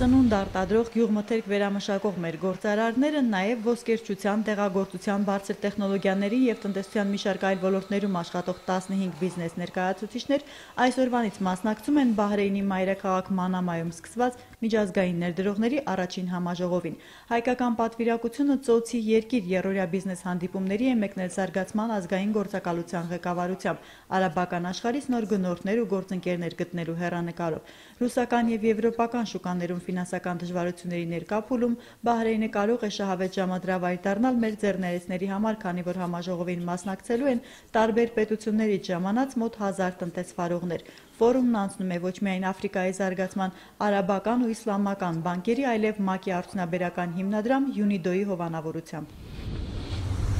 Սնունդ արտադրող գյուղմթերք վերամշակող մեր գործարարները նաև ոսկերչության, տեղագործության, բարձր տեխնոլոգիաների և տնտեսության մի շարք այլ ոլորտներում աշխատող 15 բիզնես ներկայացուցիչներ այսօրվանից մասնակցում են Բահրեյնի մայրաքաղաք Մանամայում սկսված միջազգային ներդրողների առաջին համաժողովին։ Հայկական պատվիրակությունը ծոցի երկիր երրորդյա բիզնես հանդիպումների է մեկնել զարգացման ազգային գործակալության ղեկավարությամբ, արաբական աշխարհից նոր գնորդներ ու գործընկերներ գտնելու հեռանկարով։ Ռուսական և եվրոպական շուկաներում ֆինանսական դժվարությունների ներկա փուլում Բահրեյնը կարող է շահավետ ժամադրավայր դառնալ մեր ձեռներեցների համար, քանի որ համաժողովին մասնակցելու են տարբեր պետություններից ժամանած մոտ 1000 տնտեսվարողներ։ Ֆորումն անցնում է ոչ միայն Աֆրիկայի զարգացման, արաբական ու իսլամական բանկերի, այլև ՄԱԿ-ի արդյունաբերական հիմնադրամ ՅՈՒՆԻԴՕ-ի հովանավորությամբ։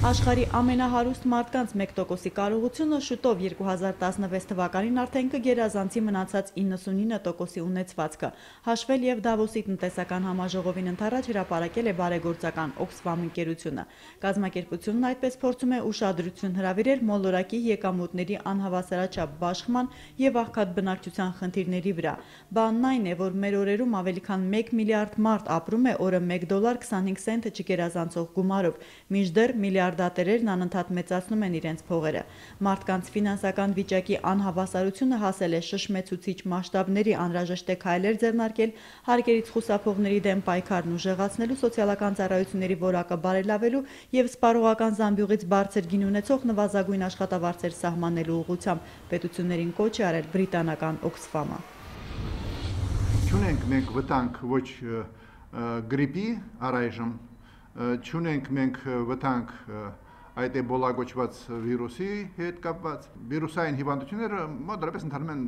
Աշխարհի ամենահարուստ մարդկանց 1%-ի կարողությունը շուտով 2016 թվականին արդեն կգերազանցի մնացած 99%-ի ունեցվածքը։ Հաշվել եւ Դավոսի տնտեսական համաժողովին ընդառաջ հրապարակել է բարեգործական Oxfam ընկերությունը։ Կազմակերպությունն այդպես փորձում է ուշադրություն հրավիրել մոլորակի եկամուտների անհավասարաչափ բաշխման եւ աղքատ բնակչության խնդիրների վրա։ Բանն այն է, որ մեր օրերում ավելի քան 1 միլիարդ մարդ ապրում է օրը $1.25 չգերազանցող գումարով, մինչդեռ միլիարդատերերն անընդհատ մեծացնում են իրենց փողերը։ Մարդկանց ֆինանսական վիճակի անհավասարությունը հասել է շշմեցուցիչ մասշտաբների, անհրաժեշտ է քայլեր ձեռնարկել հարկերից խուսափողների դեմ պայքարն ուժեղացնելու, սոցիալական ծառայությունների որակը բարելավելու եւ սպառողական զամբյուղից բարձր գին ունեցող նվազագույն աշխատավարձեր սահմանելու ուղղությամբ պետություններին կոչ է արել բրիտանական Oxfam-ը։ Չունենք մենք վտանգ ոչ գրիպի առայժմ, չունենք մենք վտանգ այդ էբոլա գոչված վիրուսի հետ կապված, վիրուսային հիվանդությունները մոտավորապես ընթանում են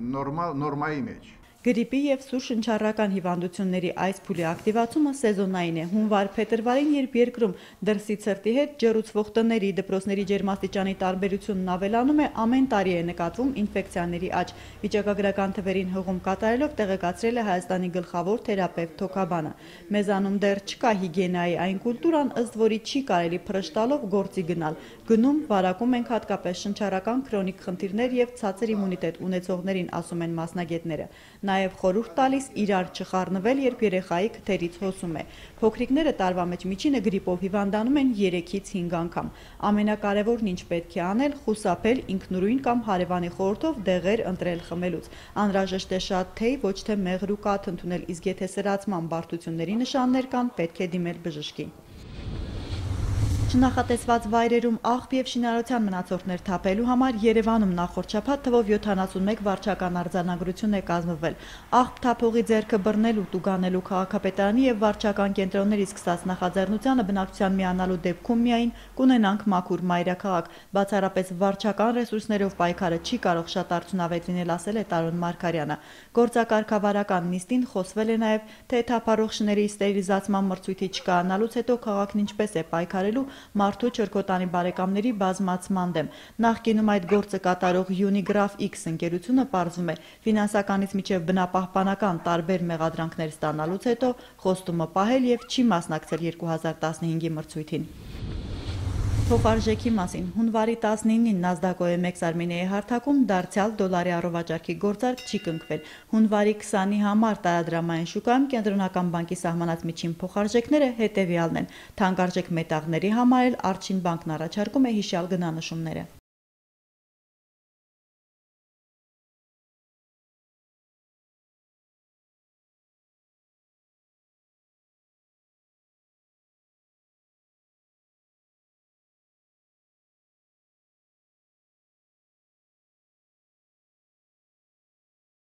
նորմայի մեջ։ Գրիպի եւ սուր շնչառական հիվանդությունների այս փուլի ակտիվացումը սեզոնային է։ Հունվար-փետրվարին, երբ երկրում դրսի ցրտի հետ ջեռուցվող տների, դպրոցների ջերմաստիճանի տարբերությունն ավելանում է, ամեն տարի է նկատվում ինֆեկցիաների աճ։ Վիճակագրական թվերին հղում կատարելով տեղեկացրել է Հայաստանի գլխավոր թերապևտ Թոքաբանը։ Մեզանում դեռ չկա հիգիենայի այն կուլտուրան, ըստ որի չի կարելի փռշտալով գործի գնալ։ Գնում, վարակում ենք հատկապես շնչառական քրոնիկ խնդիրներ եւ ցածր իմունիտետ ունեցողներին, ասում են մասնագետները։ Նաև խորհուրդ տալիս իրար չխառնվել, երբ երեխայի քթերից հոսում է։ Փոքրիկները տարվա մեջ միջինը գրիպով հիվանդանում են 3-ից 5 անգամ։ Ամենակարևորն ինչ պետք է անել՝ խուսափել ինքնուրույն կամ հարևանի խորհրդով դեղեր ընտրել խմելուց։ Անհրաժեշտ է շատ թեյ, ոչ թե մեղր ու կաթ ընդունել, իսկ եթե սրացման բարդությունների նշաններ կան, պետք է դիմել բժշկի։ Չնախատեսված վայրերում աղբ եւ շինարարության մնացորդներ թափելու համար Երևանում նախորդ շաբաթ թվով 71 վարչական արձանագրություն է կազմվել։ Աղբ թափողի ձեռքը բռնելու, տուգանելու քաղաքապետարանի եւ վարչական կենտրոններից սկսած նախաձեռնությանը բնակչության միանալու դեպքում միայն կունենանք մաքուր մայրաքաղաք։ Բացառապես վարչական ռեսուրսներով պայքարը չի կարող շատ արդյունավետ լինել, ասել է Տարոն Մարգարյանը։ Գործակարգավարական նիստին խոսվել է նաեւ, թե թափառող շների ստերիլիզացման մրցույթի չկայանալուց հետո քաղաքն ինչպես է պայքարելու մարդու չրքոտանի բարեկամների բազմացման դեմ։ Նախկինում այդ գործը կատարող Unigraph X ընկերությունը պարզվում է ֆինանսականից մինչև բնապահպանական տարբեր մեղադրանքներ ստանալուց հետո խոստումը պահել եւ չի մասնակցել 2015-ի մրցույթին։ Փոխարժեքի մասին հունվարի 19-ին NASDAQ OMX Armenia-ի հարթակում դարձյալ դոլարի առողջարքի գործարք չի կնքվել։ Հունվարի 20-ի համար տարադրամային շուկայում կենտրոնական բանկի սահմանած միջին փոխարժեքները հետևյալն են։ Թանկարժեք մետաղների համար էլ Արչին բանկն առաջարկում է հիշյալ գնանշումները։